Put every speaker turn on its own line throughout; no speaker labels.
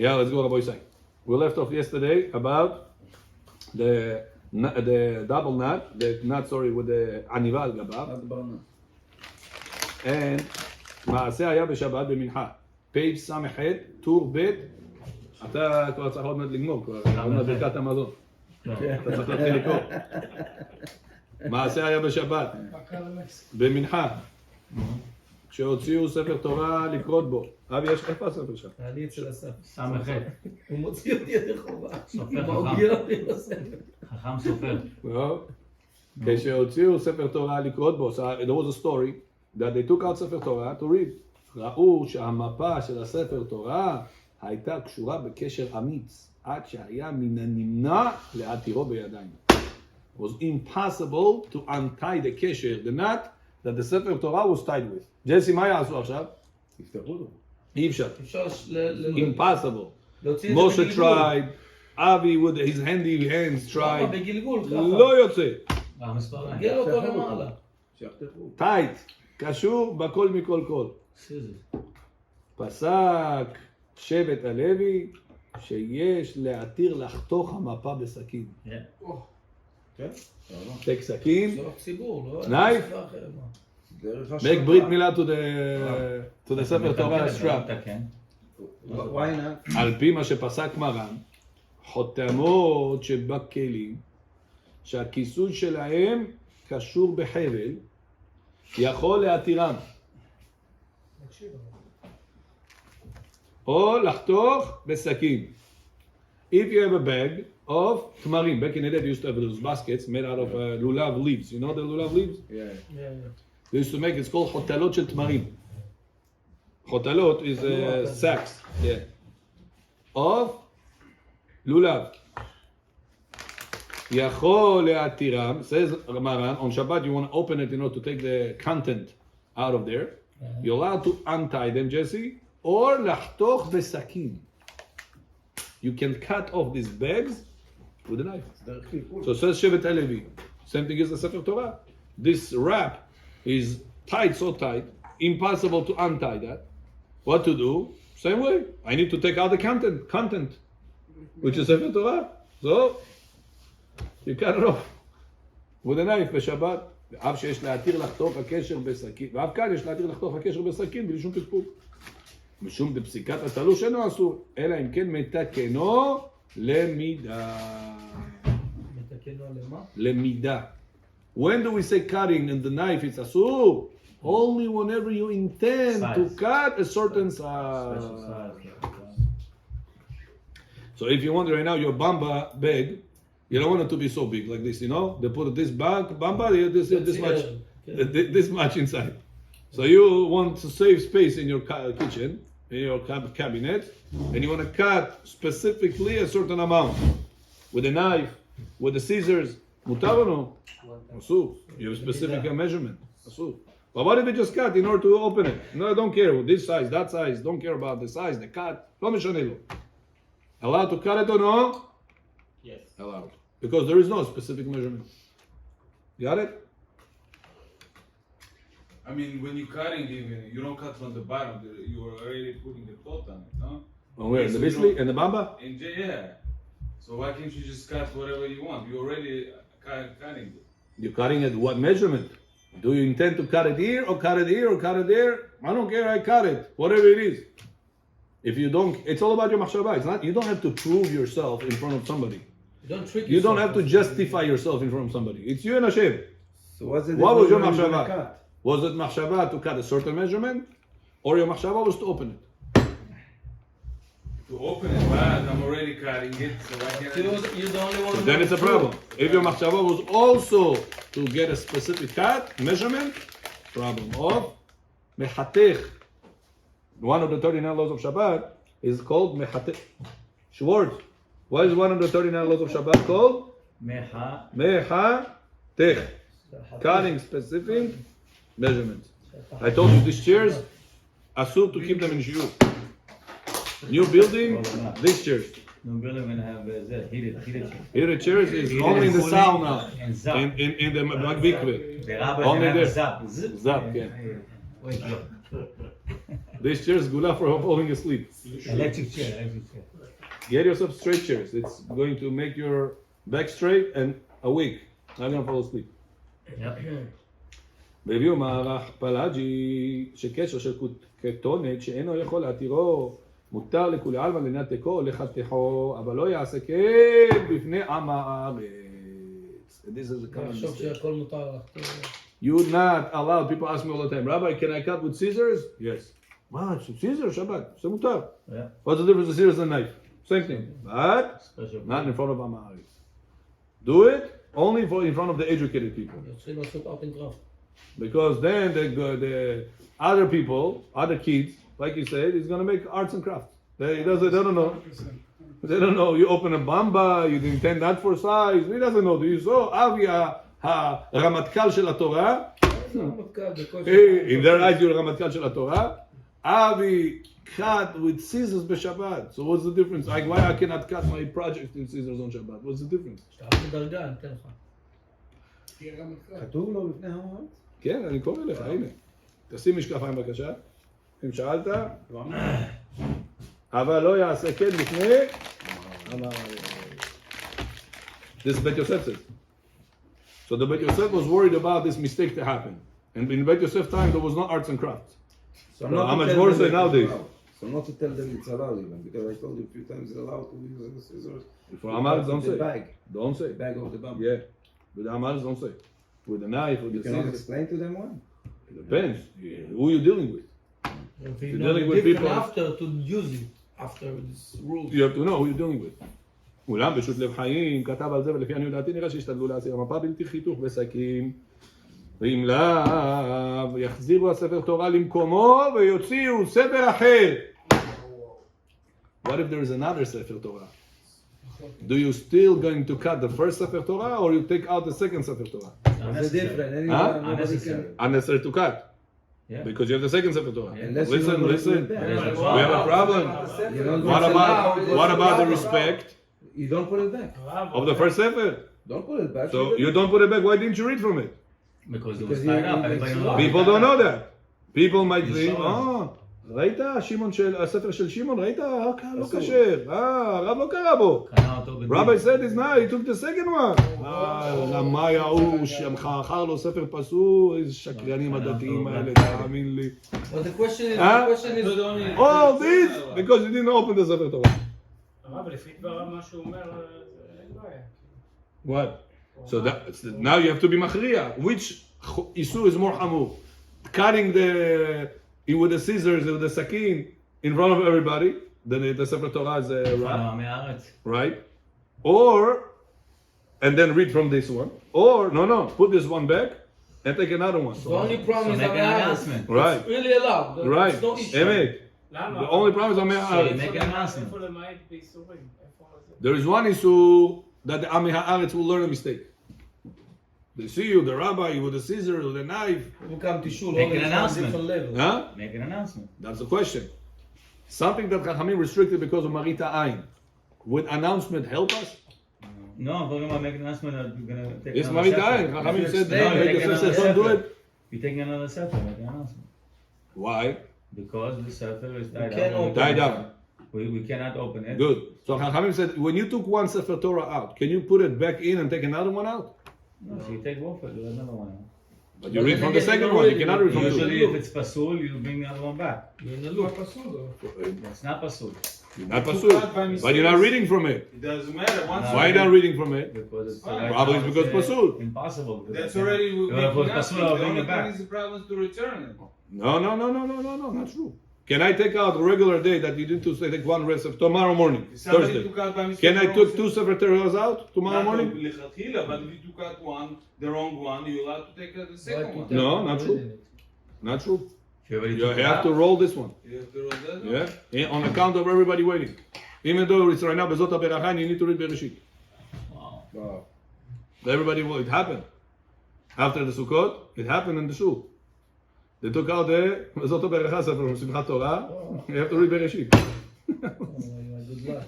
Yeah, let's go, Rabbi Isai. We left off yesterday about the double knot, with the aniva al gabav. And מעשה היה בשבת במנחה. פייג' ס"ח, טור ב', אתה כבר צריך עוד מעט לגמור, כבר עוד מעט ברכת המזון. אתה צריך להתחיל לקרוא. מעשה היה בשבת, במנחה, כשהוציאו ספר תורה לקרות בו. אבי, איפה הספר שם?
אני אצל הספר.
ס"ח.
הוא מוציא אותי ידי חובה.
סופר
הוא מגיע אותי לספר.
חכם סופר.
כשהוציאו ספר תורה לקרות בו, there was a story that they took out ספר תורה to read. ראו שהמפה של הספר תורה הייתה קשורה בקשר אמיץ, עד שהיה מן הנמנע להתירו בידיים. It was impossible to untie the קשר, the knot that the ספר תורה was tied with. ג'סי, מה יעשו עכשיו?
תפתחו לו.
אי אפשר.
אפשר
Impossible.
להוציא את זה
Moshe
בגלגול.
tried, Avi with his handy hands tried.
בגלגול ככה.
לא יוצא.
המספריים.
גל אותו למעלה.
שיחתכו.
טייט, קשור בכל מכל כל. פסק שבט הלוי שיש להתיר לחתוך המפה בסכין.
כן?
take סכין,
זה ציבור, לא?
נייף,
דרך
make ברית מילה to the ספר תורה strap.
why not?
על פי מה שפסק מרן, חותמות שבכלים, שהכיסוי שלהם קשור בחבל, יכול להתירם. או לחתוך בסכין. If you have a bag of תמרים, back in the day they used to have those baskets made out of lulav leaves. You know the lulav leaves?
Yeah.
They used to make it's called חותלות של תמרים. חותלות is sacks, yeah, of lulav. יכול להתירם, says Ramaran, on Shabbat you want to open it in order to take the content out of there. You're allowed to untie them, Jesse, or לחתוך בסכין. You can cut off these bags with a knife. So says Shevet HaLevi. Same thing as the Sefer Torah. This wrap is tied so tight, impossible to untie that. What to do? Same way. I need to take out the content, which is Sefer Torah. So you cut it off with a knife בשבת. ואף שיש להתיר לחתוך הקשר בסכין, ואף כאן יש להתיר לחתוך הקשר בסכין בלי שום פקפוק. משום בפסיקת התלוש אינו אסור, אלא אם כן מתקנו למידה.
מתקנו למה?
למידה. When do we say cutting in the knife it's אסור? Only whenever you intend to cut a certain size. So if you want right now your bamba bag, you don't want it to be so big like this, you know? They put this bamba, this much inside. So you want to save space in your kitchen, in your cabinet, and you want to cut specifically a certain amount with a knife, with the scissors. Mutar or no? Asur. You have a specific measurement. Asur. But what if you just cut in order to open it? No, I don't care. This size, that size. Don't care about the size, the cut. לא משנה לו. Allowed to cut it or no?
Yes.
Allowed. Because there is no specific measurement. Got it?
I mean, when you're cutting, even you don't cut from the bottom. You are already putting the thought on it, no?
Oh, where? In the bisli? In the bamba?
Yeah. So why can't you just cut whatever you want? You're already cutting it.
You're cutting it what measurement? Do you intend to cut it here or cut it here or cut it there? I don't care, I cut it. Whatever it is. If you don't, it's all about your machshava. It's not, you don't have to prove yourself in front of somebody. You don't have to justify yourself in front of somebody. It's you and Hashem.
So what
was your machshava? Was it machshava to cut a certain measurement? Or your machshava was to open it?
To open it, but I'm already cutting it, so why can't I just...
You're the only one.
So then it's a problem. If your machshava was also to get a specific cut, measurement, problem of mechatech. One of the 39 laws of Shabbat is called mechatech. Schwartz. What is one of the 39 laws of Shabbat called? Mechatech. Cutting specific measurements. I told you these chairs, asur to keep them in shiur. New building, these chairs.
New building gonna have
Heated chairs is only in the sauna, in the mikveh. Only there. Zap, yeah. This chair is gula for falling asleep.
Electric chair.
Get yourself straight chairs. It's going to make your back straight and awake. Not gonna fall asleep.
Yep.
והביאו מערך פלאג'י שקשר של כתונת שאינו יכול להתירו מותר לכולי עלמא לנתקו או לחתכו אבל לא יעשה כן בפני עם הארץ. This is a common
לחשוב
mistake.
שהכל מותר לחתוך.
You not allowed, people ask me all the time, Rabbi, can I cut with scissors? Yes. What? Scissors, Shabbat. זה מותר.
Yeah.
What's the difference of scissors and knife? Same thing. But
Special.
not in front of עם הארץ. Do it only in front of the educated people.
צריכים לעשות ארט אנד קראפט.
Because then the other people, other kids, like you said, is going to make arts and crafts. They don't know. They don't know. You open a bamba, you intend that for size. He doesn't know. Do you saw? Avi, הרמטכ"ל של התורה. In their eyes, you're הרמטכ"ל של התורה. Avi cut with scissors בשבת. So what's the difference? Like, why I cannot cut my project in scissors on Shabbat? What's the difference?
שאתה בדרגה, אני אתן לך.
כתוב לו לפני המועד?
כן, אני קורא לך, הנה. תשים משקפיים בבקשה. אם שאלת, אבל לא יעשה כן לפני. This Bet Yosef says. So the Bet Yosef was worried about this mistake to happen. And in Bet Yosef time, there was no arts and crafts.
So
No, how much more say nowadays?
So not to tell them it's allowed even, because I told you a few times it's allowed to use the scissors.
For Amar, don't
The
say.
bag.
Don't say.
The bag of the bump.
Yeah. With the Amar, don't say. With the knife, with
You
the
cannot
scissors.
explain to them why?
It depends. Who you're dealing with.
If
You're
you know
dealing
the
with
different
people-
after to use it, after this rule.
You have to know who you're dealing with. אולם בשו"ת לב חיים כתב על זה, ולפי עניות דעתי נראה שהשתדלו להסיר המפה בלתי חיתוך וסכין. ואם לאו, יחזירו הספר תורה למקומו ויוציאו ספר אחר. What if there is another ספר תורה? Do you still going to cut the first ספר תורה or you take out the second ספר תורה?
It's different.
Huh?
Unnecessary.
Unnecessary to cut.
Yeah.
Because you have the second ספר תורה.
Unless you
Listen,
don't
listen.
put it back.
We have a problem.
You don't
What about the respect
You don't put it back.
of the first ספר?
Don't put it back.
So you don't put it back. Why didn't you read from it?
Because it was
Because
tied
you-
up.
you-
Everybody
you-
knows.
People don't know that. People might
You
think,
saw
ראית שמעון של, הספר של שמעון, ראית? לא כשר, הרב לא קרא בו.
קנה אותו בדין.
Rabbi said it's not, he took the second one. למה יהוא שמכר לו ספר פסול, איזה שקרנים הדתיים האלה, תאמין לי.
But the question is,
Huh?
the question is,
All this because you didn't open the ספר תורה.
הרב, לפי דבריו מה שהוא אומר, אין בעיה.
What? So that, now you have to be מכריע. Which issue is more חמור? Cutting with the scissors, with the סכין, in front of everybody, the ספר תורה is
מהארץ.
right? Or, and then read from this one. Or, no, put this one back and take another one.
the only problem is
make an
המאה.
announcement.
Right,
It's really allowed.
right.
It's no issue.
אמת.
למה?
The only problem is עמי הארץ.
make an announcement.
איפה למעט באיסורים? איפה זה?
There is one issue that the עמי הארץ will learn a mistake. They see you, the rabbi, with the scissors, with the knife.
You come to shul,
Make
always
an
on a
announcement.
different level.
Huh?
Make an announcement.
That's the question. Something that Chachamim restricted because of Marita Ain. Would announcement help us?
No, I'm talking about making an announcement that you're gonna take
It's
another
Marita Ain.
sefer.
Chachamim
If you
said,
explain,
no,
make
Yosef
another
said, don't do
sefer.
it.
You're taking another sefer, make an announcement.
Why?
Because the sefer is tied
can't
up.
open
Tied up.
We cannot open it.
Good. So Chachamim said, when you took one Sefer Torah out, can you put it back in and take another one out?
No, so you take both of it, do another one.
But you
But
read
then
from the
again,
second
you
one. You
don't
cannot
read
read from
Usually,
two.
if it's pasul, you bring the other one back.
You're in the loop.
It's not pasul.
You're not pasul. But you're not reading from it.
It doesn't matter. Once
No.
Why are you not reading from it?
Because it's
Fine.
Probably it's because pasul.
impossible. because
that's
I can't-
already
If it
making
was
nothing.
pasul, I'll
The
bring
only
it back.
thing is the problem is to return it.
No, not true. Can I take out a regular day that you did to say take one rest of tomorrow morning,
Somebody
Thursday?
took out by mistake
Can I
the
take
wrong
two Sefer Torahs out tomorrow
Not
morning?
lechatchila, but if you took out one, the wrong one, you're allowed to take out the second one.
No, not true. Not true.
If you already
You
took it
have
out,
to roll this one.
You have to roll that one?
Yeah? On account of everybody waiting. Even though it's right now, Bezot HaBeracha, you need to read Bereshit.
Wow.
Wow.
Everybody, it happened. After the Sukkot, it happened in the shul. They took out the Bezot HaBeracha Sefer from Simchat Torah. You have to read Bereshit.
Oh, good luck.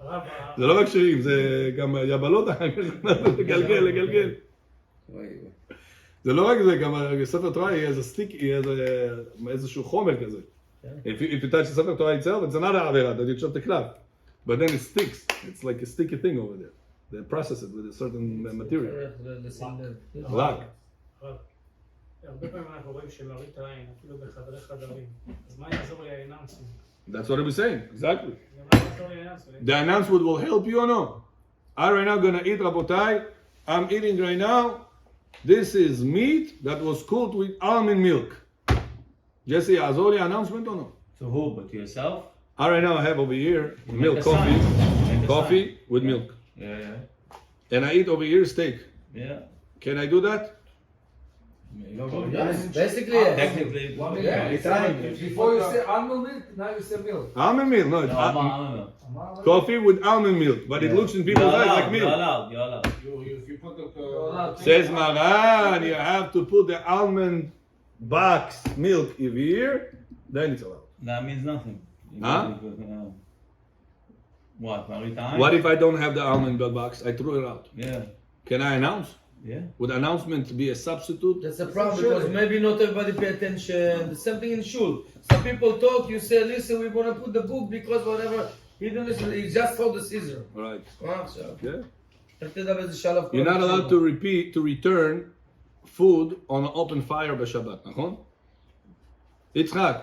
הרב,
זה לא רק שירים, זה גם יבלות אחר כך, לגלגל.
Wait.
זה לא רק זה, גם ספר תורה יהיה איזה סטיק, יהיה איזשהו חומר כזה. If you touch the ספר תורה itself, it's another עבירה that you chop the cloth. But then it sticks. It's like a sticky thing over there. They process it with a certain material. Black.
הרבה פעמים אנחנו רואים שמראית העין, אפילו בחדרי חדרים. אז מה יעזור לי האנאונסמנט?
That's what I was saying. Exactly.
מה יעזור לי האנאונסמנט?
The announcement will help you or no? I right now gonna eat, Rabotai. I'm eating right now. This is meat that was cooked with almond milk. Jesse, יעזור לי announcement or no?
To who? But to yourself?
I right now have over here
You
milk,
make a sign. Make a
coffee
sign.
with
Yeah.
milk.
Yeah.
And I eat over here steak.
Yeah.
Can I do that?
Yes, basically, yes.
Technically,
Before you say almond milk, now you say milk.
Almond milk, no, it's
No, no.
coffee with almond milk, but it looks in people's eyes like
You're
milk.
allowed. You're allowed.
If you put the
Says Maran, you have to put the almond box milk over here, then it's allowed.
That means nothing.
Huh?
What? Marit Ayin?
What if I don't have the almond milk box? I threw it out.
Yeah.
Can I announce?
Yeah.
Would announcement be a substitute?
That's a problem because maybe not everybody pay attention. The same thing in shul. Some people talk, you say, listen, we're going to put the book because whatever. He didn't listen, he just hold the scissor.
Right.
עכשיו.
Yeah.
אל תדע באיזה שלב.
You're not allowed to return food on an open fire בשבת, נכון? יצחק,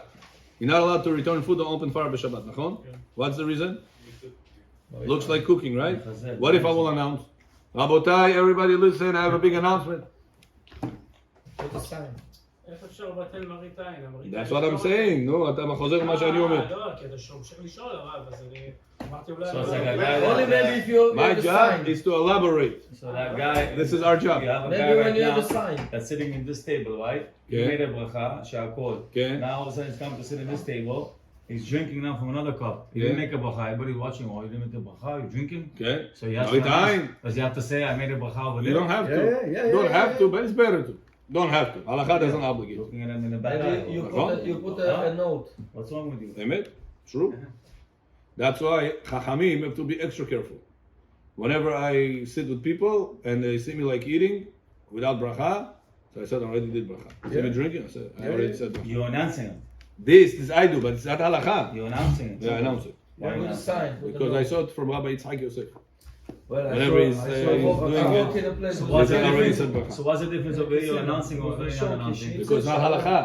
you're not allowed to return food on open fire בשבת, נכון? What's the reason? Looks like cooking, right? What if I will announce? Rabotai, everybody listen, I have a big announcement.
Put a sign.
איך אפשר לבטל מראית עין? המראית
That's
עין
what I'm
לא-
saying, נו, אתה חוזר למה שאני אומר.
לא, כי אתה ממשיך לשאול הרב, אז אני אמרתי אולי...
So it's
לא-
like a guy-
Only maybe if you
My
have a
job
sign.
is to elaborate.
So that guy.
This is our job.
You have a
Maybe
guy
when
right
you have
now
a sign.
that's sitting in this table, right? He
Okay.
made a bracha, שהכל.
Okay.
Now all of a sudden he's coming to sit at this table. He's drinking now from another cup. He didn't
Yeah.
make a bracha. Everybody's watching. Oh, you didn't make a bracha. You're drinking.
Okay?
So he has to
מראית עין.
announce. Does he have to say I made a bracha over there?
You don't have to.
Yeah,
Don't
yeah,
have
yeah.
to, but it's better to. Don't have to. Halacha doesn't obligate.
Looking at him in the back.
Maybe you put a note.
What's wrong with you?
Emet? True. That's why Chachamim have to be extra careful. Whenever I sit with people and they see me like eating without bracha, so I said I already did bracha. See me drinking, I said I already said bracha.
You're announcing it.
This I do, but it's not halacha.
You're announcing it.
Yeah, I announce it.
Why
Put a
not?
sign. Put a
Because I
note.
saw it from Rabbi Yitzhak Yosef.
Well,
Whenever he's
I
doing
walk
it.
in a place.
So
with
what's
He
the
said already
difference?
said bracha.
So what's the difference of you're announcing or you're not announcing?
Because it's not halacha.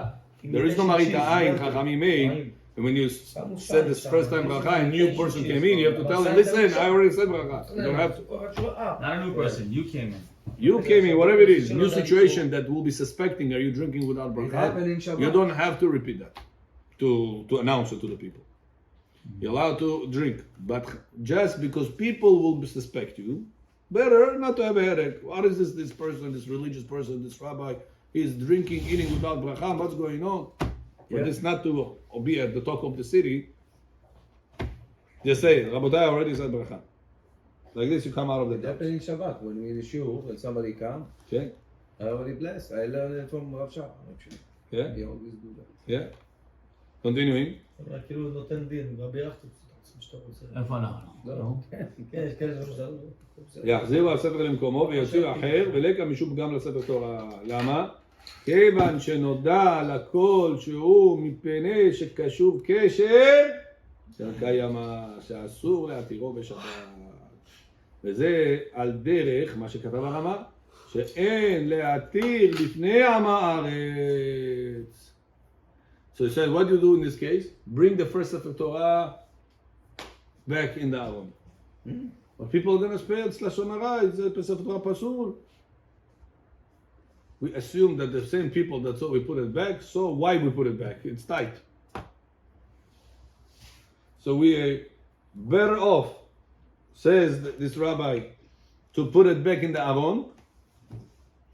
There is no marita ayin, Chachamim made. And when you said this first time bracha, a new person came in, you have to tell him, listen, I already said bracha. You don't have to.
Not a new person. You came in.
You came in, whatever it is, new situation that will be suspecting, are you drinking without
It
bracha?
happened in Shabbat.
You don't have to repeat that to announce it to the people. You're allowed to drink, but just because people will suspect you, better not to have a headache. What is this person, this religious person, this rabbi, is drinking, eating without bracha, what's going on? But it's not to be at the talk of the city. Just say, Rabotai already said bracha. Like this, you come out of the
It
top.
happened in Shabbat when we in the shul and somebody come.
Okay?
I already blessed. I learned it from Rav Shah, actually.
Yeah?
He always do that.
Yeah? Continuing.
כאילו נותן דין, והבירכתי אותך, שאתה רוצה.
איפה אנחנו?
לא.
כן, יש כאלה שבסדר.
יחזירו הספר למקומו ויוציאו אחר ולקה משום פגם לספר תורה. למה? כיוון שנודע לכל שהוא מפני שקשור קשר קיימה שאסור להתירו בשבת. וזה על דרך מה שכתב הרמה שאין להתיר לפני עם הארץ. So he said, what do you do in this case? Bring the first Sefer Torah back in the Aron. But people are going to spell it's Lashon Hara, it's Sefer Torah Pasul. We assume that the same people that saw we put it back, so why we put it back? It's tight. So we are better off, says this rabbi, to put it back in the Aron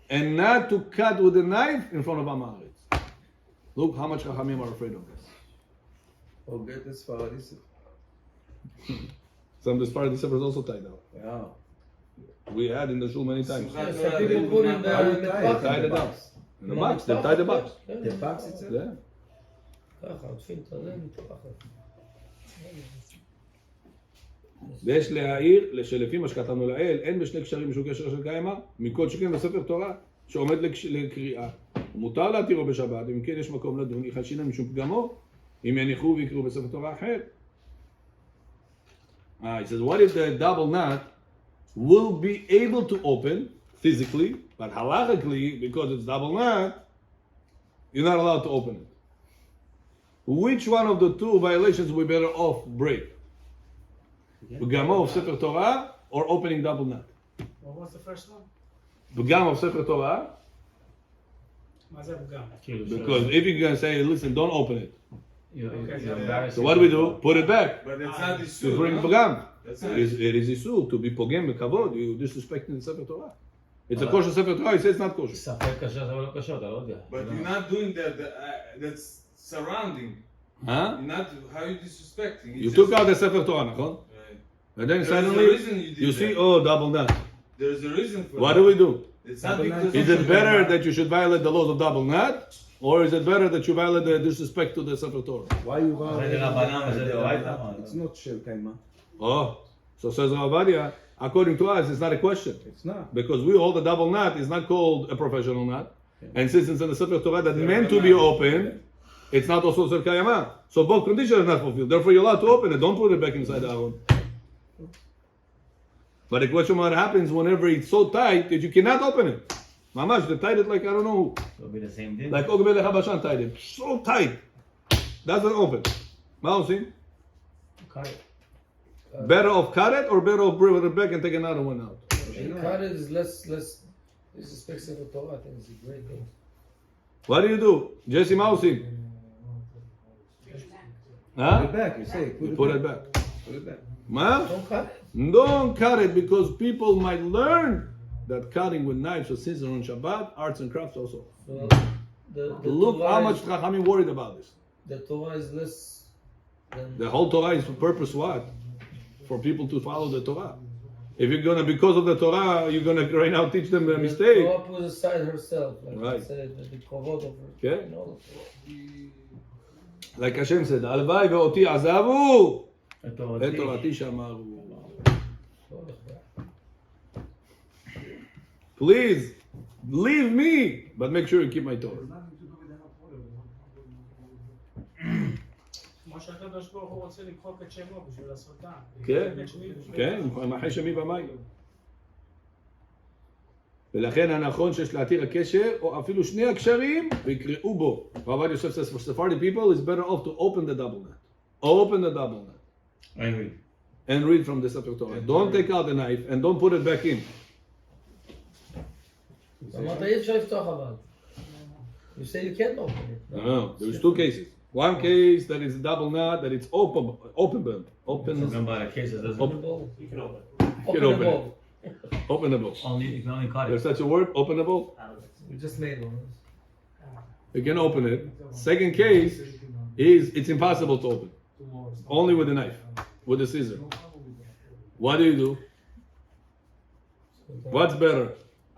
and not to cut with a knife in front of Amaretz. Look how much Chachamim are afraid of this.
Or get as far as
Some of the part of the Sefer is also tied out.
Yeah.
We had in the shul many times.
Some people put in the
Tied it up. In the box, they tied the box.
The box itself?
Yeah.
ככה, עוטפים את הזה, מתחת.
ויש להעיר שלפי מה שכתבנו לעיל, אין בשני קשרים משום קשר של קיימה, מכל שכן בספר תורה, שעומד לקריאה. ומותר להתירו בשבת, אם כן יש מקום לדון, יחשינא משום פגמו, אם יניחו ויקראו בספר תורה אחר. He says, what if the double knot will be able to open physically, but halachically, because it's double knot, you're not allowed to open it. Which one of the two violations we better off break? Pgamo of Sefer Torah or opening double knot?
What was the first one?
Pgam of Sefer Torah,
מה זה פגם?
because if you're going to say, listen, don't open it.
You're
Okay.
embarrassing.
So what do we do? Put it back.
But it's not
You
issue.
bring
no?
pgam.
That's not
It is issue to be pogem bekavod. You disrespecting the Sefer Torah. It's a kosher Sefer Torah. He says it's not kosher.
ספק קשה זה לא קשה, אתה לא יודע.
But you're not doing that. That's surrounding.
Huh?
You're not. How you disrespecting?
You took out the Sefer Torah, נכון?
Right.
And then
There's a
suddenly
reason you did
you see,
that.
oh, double knot.
There's a reason for
What
that.
do we do?
It's not because
Is it better that you should violate the laws of double knot, or is it better that you violate the disrespect to the Sefer Torah?
Why you are?
זה דרבנן וזה דאורייתא.
It's not shel kaima.
Oh, so says Rav Ovadia, according to us, it's not a question.
It's not.
Because we hold the double knot is not called a professional knot. And since it's in the Sefer Torah that meant to be open, it's not also Ser Kayama. So both conditions are not fulfilled. Therefore, you're allowed to open it. Don't put it back inside the Aron. But the question what happens whenever it's so tight that you cannot open it. Mamash, they tied it like I don't know who.
It'll be the same thing.
Like Ogbe Lechabashan tied it. So tight. Doesn't open. מה עושים? Better off cut it or better off bring it back and take another one out?
Cut it is less disrespect Sefer Torah. I think it's a great thing.
What do you do? Jesse, מה עושים?
Put
Huh?
it back. You say.
Put it back.
Put it back.
מה?
Don't cut it.
Don't cut it because people might learn that cutting with knives or scissors on Shabbat, arts and crafts also.
So the
Look
Torah
how much
is,
Chachamim worried about this.
the Torah is less than
The whole Torah is for purpose what? For people to follow the Torah. If you're gonna, because of the Torah, you're gonna right now teach them a
the
mistake.
Torah put aside herself, like
Right.
I said, the kavod of her.
Okay.
You know,
Like Hashem said, הלוואי ואותי עזבו,
את
את תורתי שמרו. Please, leave me, but make sure you keep my Torah.
כמו שהקדוש ברוך הוא רוצה למחוק את שמו בשביל לעשותם.
כן, כן, מחי שמי במים. ולכן הנכון שיש להתיר הקשר, או אפילו שני הקשרים, ויקראו בו. Rabbi Yosef says, for Sephardi people, it's better off to open the double knot. Open the double knot.
angry.
And read from the Sefer Torah. Don't take out the knife and don't put it back in.
אמרת אי אפשר לפתוח אבל. You say you can't open it.
No, there's two cases. One case that is a double knot, that it's open.
Talking about a case that doesn't.
Openable.
You can open.
Openable.
Openable.
Only you can only cut
There's
it.
such a word, openable.
We just made one.
You can open it. Second case is it's impossible to open. Only with a knife, with a scissor. What do? What's better?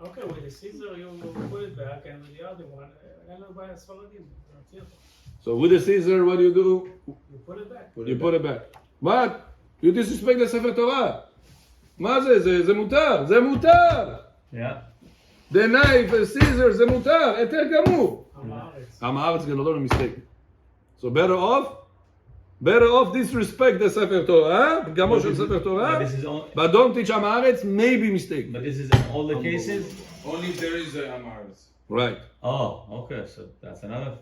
Okay, with the scissor you put it back, and with the other one, אין לנו בעיה ספרדים. להוציא אותו.
So with a scissor, what do?
You put it back.
You put it back. What? You disrespect the Sefer Torah. מה זה? זה מותר. זה מותר.
Yeah.
The knife, the scissor, זה מותר. היתר גמור.
עם הארץ.
עם הארץ gonna learn a mistake. So better off disrespect the Sefer Torah, פגמו של ספר
But
תורה,
this is only.
but don't teach עם הארץ, maybe mistake.
But this is all the cases.
Only if there is a Amaris.
Right.
Oh, okay. So that's another.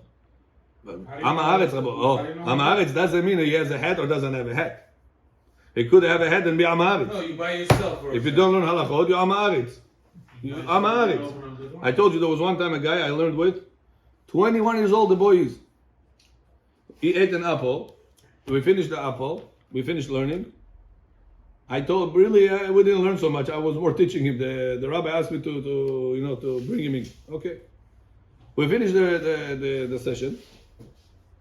עם הארץ, עם הארץ doesn't mean he has a hat or doesn't have a hat. He could have a hat and be עם הארץ.
No, you buy yourself.
If you don't learn halachot, you're עם הארץ. You're עם הארץ. I told you there was one time a guy I learned with, 21 years old the boy is. He ate an apple. We finished the apple. We finished learning. I told really we didn't learn so much. I was more teaching him. The rabbi asked me to bring him in. Okay. We finished the session.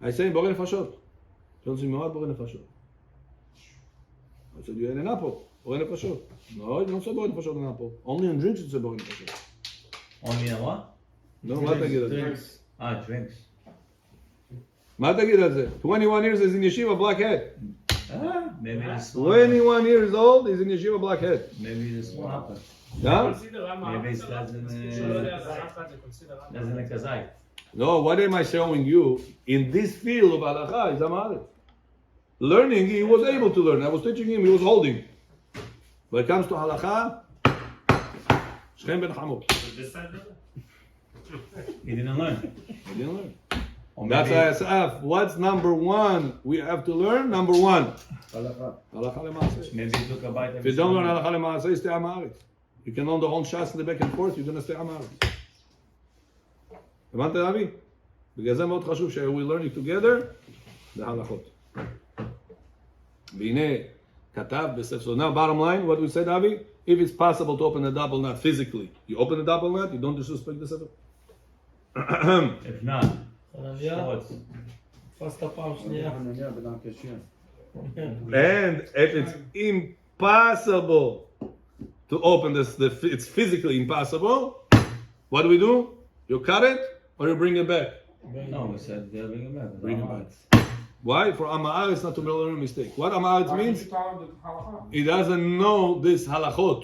I said borei nefashot. Don't say what borei nefashot. I said you ate an apple. Borei nefashot. No, you don't say borei nefashot an apple. Only in drinks you say borei nefashot.
Only in what?
No, מה תגיד על זה?
Drinks.
Drinks.
מה תגיד על זה? 21 years is in yeshiva, black hat.
Maybe this one.
21 years old, he's in yeshiva blackhead.
Maybe this one happened.
Huh?
Maybe it doesn't like a zayt.
No, what am I showing you? In this field of halakha, is Amharic. Learning, he was able to learn. I was teaching him, he was holding. When it comes to halakha, Shechem ben Hamuk.
He didn't learn.
He didn't learn.
Or
That's
maybe-
why I asked, what's number one we have to learn? Number one.
Halakha.
Halakha lema'aseh.
Maybe he took a bite.
If you don't learn halakha lema'aseh, stay Amharic. You can learn the whole shas in the back and forth, you're going to stay Amharic. הבנת אבי? בגלל זה מאוד חשוב ש- we learn it together, זה הלכות. והנה, כתב בספר. So now bottom line, what we said Avi? If it's possible to open a double knot physically, you open a double knot, you don't disrespect the sefer.
If not,
חנניה,
what's
תפסת פעם שנייה.
חנניה בן הקשיא.
And if it's impossible to open this, it's physically impossible, what do? You cut it or you bring it back?
no? We said bring it back.
Bring it back. Why? For Ama'aretz not to learn a mistake. What Ama'aretz means? He doesn't know this halachot.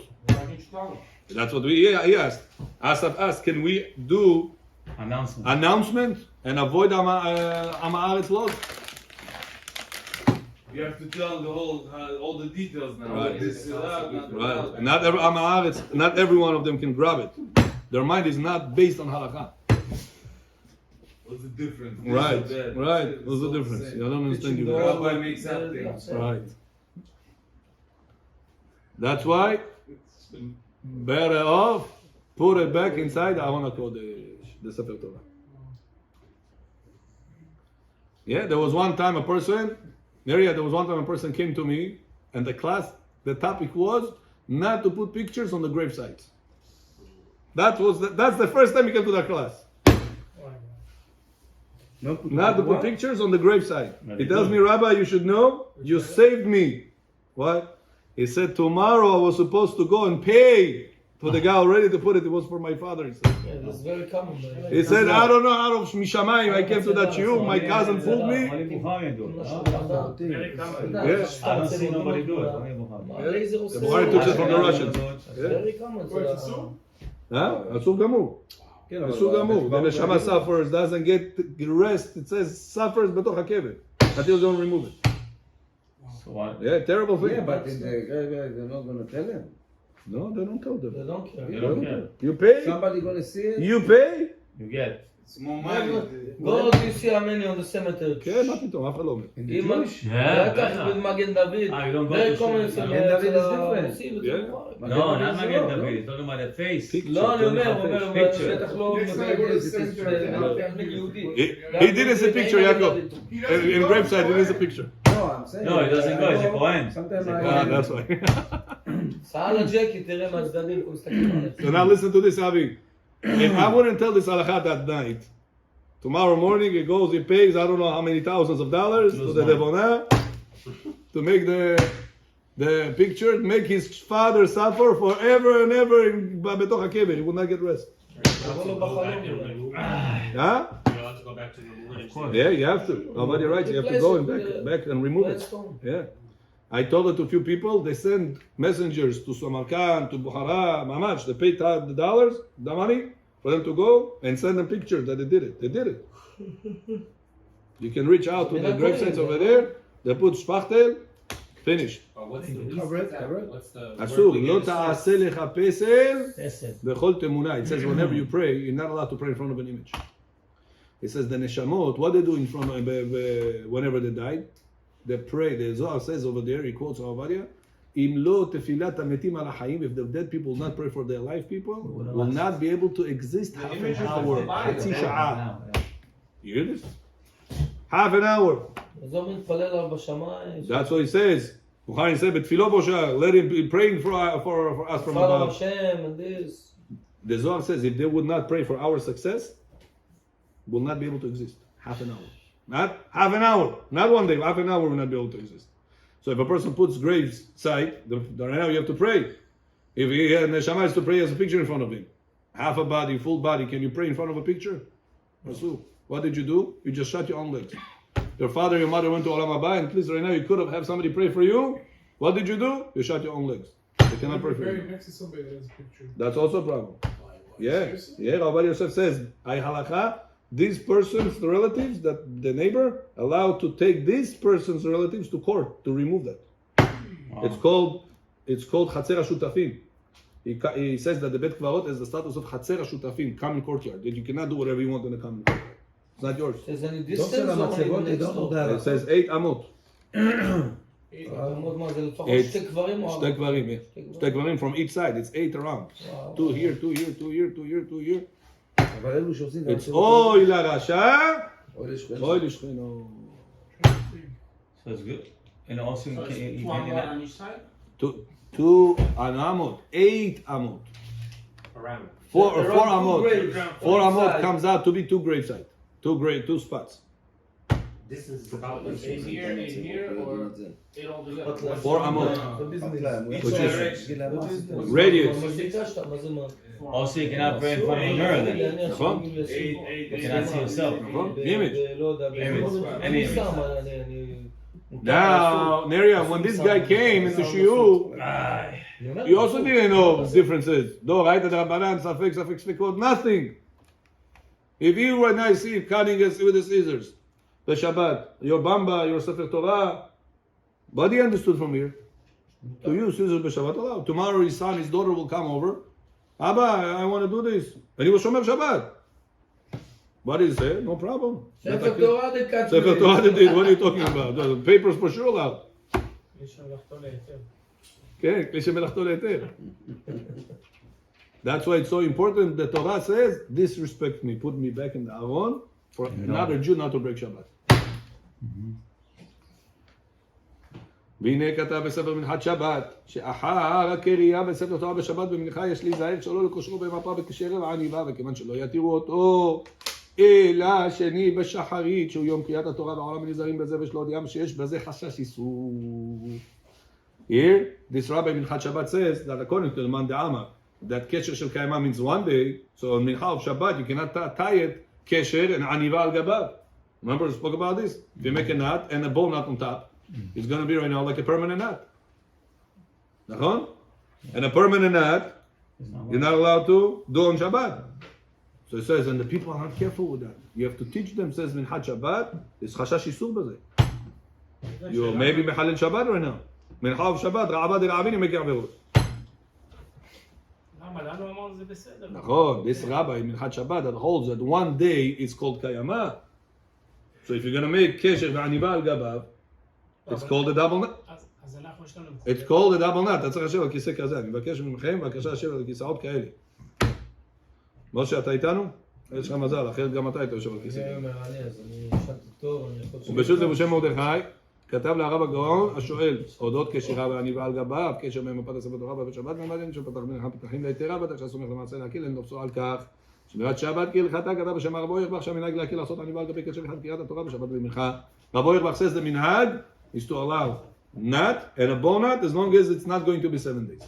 That's what he asked. Asaf asked, can we do announcement and avoid Ama'aretz laws?
You have to tell the whole, all the details now.
Right.
This is allowed, not allowed.
Right. Not every Ama'aretz, not every one of them can grab it. Their mind is not based on halakha.
What's the difference? This
Right,
or that?
right.
It's
What's the
all
difference?
same.
You don't understand you.
The
Rabbi makes up things.
Right. That's why better off put it back inside the Ahon HaKodesh, the Sefer Torah. Yeah, there was one time a person came to me, and the topic was not to put pictures on the grave sites. That's the first time he came to that class. Not to put pictures on the gravesite. He tells me, Rabbi, you should know, you saved me. What? He said, tomorrow I was supposed to go and pay for the guy already to put it. It was for my father. He said,
Yeah, that's very common.
he said I don't know, out of Mishamayim, I came to that shiur, my cousin fooled me.
Only Bukhari do it.
Very common.
Yes.
I don't see nobody do it. Only Bukhari.
The Bukhari took it from the Russians.
Very common.
Huh? אסור גמור. אסור גמור. The neshama suffers, doesn't get rest. It says suffers בתוך הכבד. Until you don't remove it.
So what?
Yeah, terrible thing.
Yeah, but in the graveyard, they're not gonna tell him.
No, they don't tell
They
them.
don't care.
They don't care.
You pay?
Somebody gonna see it?
You pay?
You get.
It's more money.
Go to see how many on the cemetery.
כן, מה פתאום, אף אחד לא אומר.
In the
אמא,
Jewish?
לקח במגן דוד.
you don't go
Very
to
common
see-
אצל
מגן דוד is different.
הרוסים,
Yeah.
אצל-
No, not
Magen
Magen
David,
David.
no?
He's talking about the face.
לא, אני אומר,
Picture.
בטח לא
Next time I go to the cemetery,
יהודי.
He didn't see picture, Yaakov. In graveside, he didn't see picture.
No, I'm saying.
No, he doesn't go, he's a Kohen.
Sometimes
Ah,
I.
that's why.
סע לג'קי, תראה מהצדדים, הוא מסתכל עליך.
So now listen to this, Avi. If I wouldn't tell this halakha that night, tomorrow morning he goes, he pays I don't know how many thousands of dollars to the Devona to make the picture, make his father suffer forever and ever in בתוך הכבד. He will not get rest.
תבוא לו בחלום.
Huh?
You're allowed to go back to the Lord.
Yeah, you have to. Nobody writes. You have to go and back and remove it. Yeah. I told it to a few people. They send messengers to Samarkand, to Bukhara, Mamach. They pay the dollars, the money, for them to go and send them pictures that they did it. They did it. You can reach out to the grave sites over there. They put shpachtel, finished.
What's the least
Cover it,
that-
cover it.
What's the
אסור,
word we
לא
use?
תעשה לך פסל
חסד.
בכל תמונה. It says whenever you pray, you're not allowed to pray in front of an image. It says the neshamot, what they do in front of, whenever they died, they pray. The Zohar says over there, he quotes Avadia, אם לא תפילת המתים על החיים, if the dead people will not pray for their life people, will not be able to exist half an hour, חצי שעה. You hear this? Half an hour.
אז הוא מתפלל עליו בשמיים.
That's what he says. Bukhari said, בתפילו בושה, let him be praying for us from
Father
above.
Hashem and this.
The Zohar says if they would not pray for our success, will not be able to exist. Half an hour. Not half an hour. Not one day. Half an hour will not be able to exist. So if a person puts graves side, right now you have to pray. If he had neshama is to pray, he has a picture in front of him. Half a body, full body. Can you pray in front of a picture? Rasul, what did you do? You just shut your own legs. Your father, your mother went to Olam Haba, and please, right now, you could have somebody pray for you. What did you do? You shot your own legs. They cannot pray for
Very
you.
next to somebody that has a picture.
That's also a problem. Yeah,
Seriously?
yeah. Rabbi Yosef says, "I halakha." These persons, the relatives, that the neighbor, allowed to take this person's relatives to court to remove that. It's called Chatzer HaShutafim. He says that the Bet Kvarot is the status of Chatzer HaShutafim, common courtyard, that you cannot do whatever you want in the common courtyard. It's not yours.
There's any
לא של
distance or
המצבות,
only
they
next
don't know
door?
that.
It says 8 amot.
אמות מה זה לפחות
It's
שתי קברים או...
שתי קברים, yeah. שתי קברים from each side. It's 8 around. 2 here, 2 here, 2 here, 2 here, 2 here.
אבל אלו שעושים...
It's אוי לרשע,
אוי לשכנו.
אוי לשכנו.
So it's good. And also you can, you
One
can
more on each side?
2 an amot, 8 amot.
Around.
4
Around two
amot.
graves.
4 amot
Side.
comes out to be 2 gravesites. 2 spots.
This is about like 8 here, or 8 altogether.
4 amot.
which
is radius.
מה ביקשת? מה זה מה?
also you cannot pray in front of the mirror then.
נכון?
You cannot see yourself.
נכון? Image.
לא יודע,
Any image.
Now, Neriam, when this guy came into Shiur, he also didn't know differences. No, right? The Rabbanan, Safek, Safek, nothing. If you right now see cutting us with the scissors, the Shabbat, your Bamba, your Sefer Torah, but he understood from here. To use scissors b'Shabbat allowed. Tomorrow his son, his daughter will come over. Abba, I want to do this. And he was Shomer Shabbat. What is there? No problem.
ספר תורה דקת.
Sefer Torah did. What are you talking about? The papers for sure allowed.
יש שם לחתול להיתר.
כן, כלי שמלאכתו להיתר. That's why it's so important. The Torah says, disrespect me, put me back in the Aron for another Jew not to break Shabbat. והנה כתב בספר מנחת שבת, שאחר הקריאה בספר תורה בשבת במנחה יש להיזהר שלא לקושרו במפה בקשר העניבה, וכיוון שלא יתירו אותו, אלא שני בשחרית, שהוא יום קריאת התורה בעולם הנזהרים בזה ושלא הודיעם שיש בזה חשש איסור. Here, this rabbi מנחת שבת says that according to the man דאמר, that קשר של קיימה means one day, so on מנחה of Shabbat you cannot tie it קשר and עניבה על גביו. Remember we spoke about this? If you make a knot and a bow knot on top, it's going to be right now like a permanent knot. נכון? And a permanent knot, you're not allowed to do on Shabbat. So it says, and the people are not careful with that. You have to teach them, says מנחת שבת, יש חשש איסור בזה. You maybe מחלל שבת right now. מנחה of שבת, רעבה דרעבין, you make עבירות.
למה? לנו אמרנו זה בסדר.
נכון, this rabbi מנחת שבת that holds that one day is called קיימה. So if you're going to make קשר ועניבה על גביו, it's called a double knot.
אז אנחנו יש לנו...
It's called a double knot. אתה צריך לשבת על כיסא כזה. אני מבקש מכם, בבקשה לשבת על כיסאות כאלה. משה, אתה איתנו? יש לך מזל, אחרת גם אתה היית יושב על כיסא
זה
כזה.
מעניין, אז אני ישבתי טוב, אני יכול...
וברשות למשה מרדכי, כתב להרב הגאון השואל, אודות קשירה ועניבה על גביו, קשר במפת הספר תורה בשבת ממדים, שפתח בנך פתחים ליתרה, בטח שהסומך למעשה להקיל, אין תופסו על כך. שמירת שבת כהלכתה, כתב בשם רבו ירבך, שהמנהג להקיל לעשות עניבה על גבי קשר אחד קריאת התורה בשבת במנחה. רבו ירבך says the minhag is to allow knot and a bow knot as long as it's not going to be 7 days.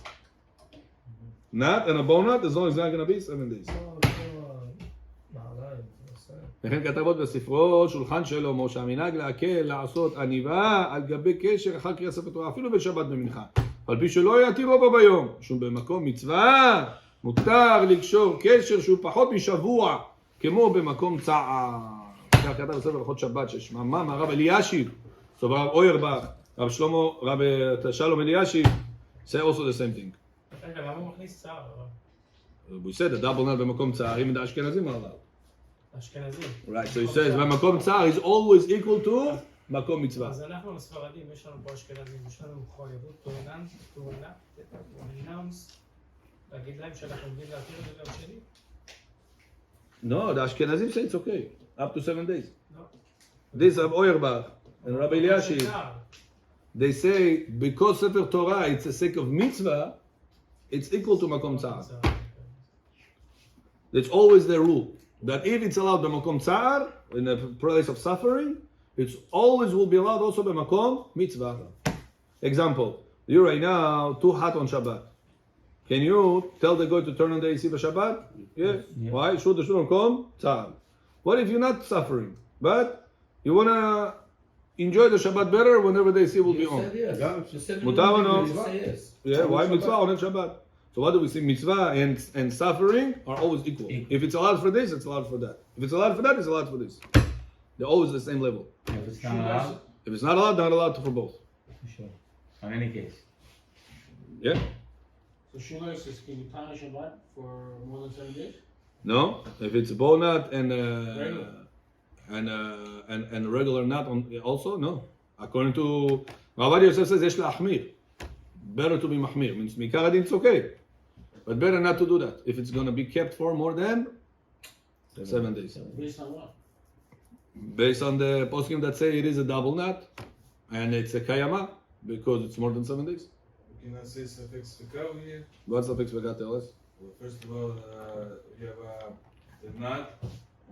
Knot and a bow knot as long as it's not going to be 7 days. לכן כתב עוד בספרו, שולחן שלמה, שהמנהג להקל לעשות עניבה על גבי קשר אחר קריאת ספר תורה, אפילו בשבת במנחה. על פי שלא יתירו בו ביום, משום במקום מצווה, מותר לקשור קשר שהוא פחות משבוע, כמו במקום צער. כך כתב בספר הלכות שבת, ששמעם הרב אלישיב, סובר הרב אוירבך, רב שלמה, רב שלום אלישיב, say also the same thing.
רגע, למה הוא מכניס צער?
We said the double knot במקום צער, אם זה אשכנזים או עליו.
אשכנזים.
Right, so he says, במקום צער is always equal to מקום מצווה.
אז אנחנו הספרדים, יש לנו פה אשכנזים, יש לנו מחויבות, טורנאנס, להגיד להם שאנחנו עומדים להכיר את זה גם שלי?
No, the Ashkenazim say it's okay, up to 7 days.
לא.
This Rabbi Auerbach and Rabbi Eliashiv, they say because Sefer Torah it's a sake of mitzvah, it's equal to makom tzar. It's always the rule that if it's allowed b'makom tzar in a place of suffering, it's always will be allowed also b'makom mitzvah. Example: you right now too hot on Shabbat. Can you tell the guy to turn on the AC for Shabbat? Yeah. Why? Should the makom tzar. What if you're not suffering, but You wanna enjoy the Shabbat better whenever they see will be
You
on.
said yes.
Yeah.
You said
Mutav or no?
you say yes.
Yeah, why
Shabbat.
mitzvah on Shabbat? So what do we say? Mitzvah and suffering are always equal. If it's allowed for this, it's allowed for that. If it's allowed for that, it's allowed for this. They're always the same level.
If it's not allowed,
If it's not allowed for both.
for sure. In any case.
Yeah?
So shoelace is can you tie a Shabbat for more than 7 days?
No? If it's a bow knot and
Regular.
a regular knot on also, no. According to Rabbi Yosef says, yesh la'achmir. Better to be mahmir. Means mikar adin, it's okay. But better not to do that. If it's going to be kept for more than 7 days.
Based on what?
Based on the poskim that say it is a double knot and it's a kayama because it's more than 7 days.
We cannot say suffix fika here.
What's the fix we got tell us?
Well, first of all, you have the knot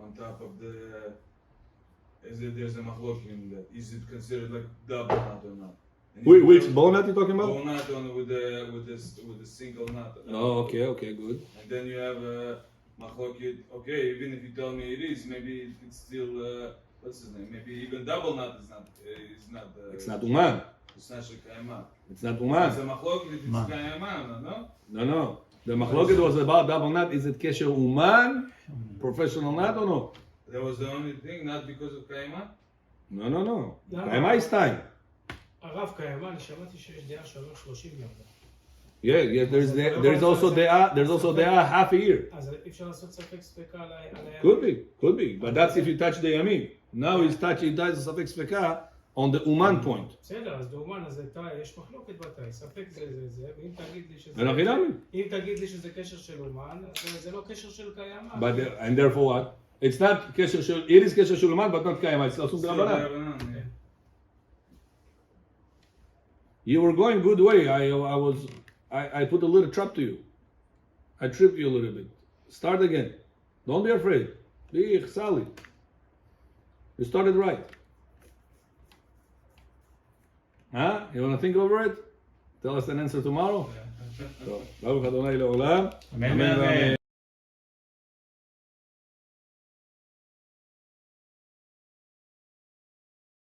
on top of the. There's a machlok in that. Is it considered like double knot or not? And if
Which
you-
bow knot you talking about?
Bow knot on with the single knot.
Oh, okay, good.
And then you have machlokit. Okay, even if you tell me it is, maybe it's still what's his name? Maybe even double knot is not.
It's not uman.
It's not shekayama.
It's not
It's
uman.
a machlokit. It's kayama, no?
No. The machloket was about double knot. Is it kesher uman, professional knot or no?
That was the only thing, not because of kayama.
No.
למה?
Kayama is time.
הרב קיימה, אני שמעתי שיש דעה שאומר 30 יום.
Yeah. There's also dea half a year.
אז אי אפשר לעשות ספק ספקה על הימים.
Could be. But that's if you touch the yamin. Now he does a suffix feka on the uman point.
בסדר, אז באומן, אז יש מחלוקת בתאי, ספק זה, ואם תגיד לי שזה...
ואנחנו נאמין.
אם תגיד לי שזה קשר של אומן, אז זה לא קשר של קיימה.
And therefore what? It's not kesher shel. It is kesher shel uman, but not kayama. It's also drabanan. You were going good way. I put a little trap to you. I tripped you a little bit. Start again. Don't be afraid. Be solid. You started right. Huh? You want to think over it? Tell us an answer tomorrow? Baruch Adonai le'olam.
Amen.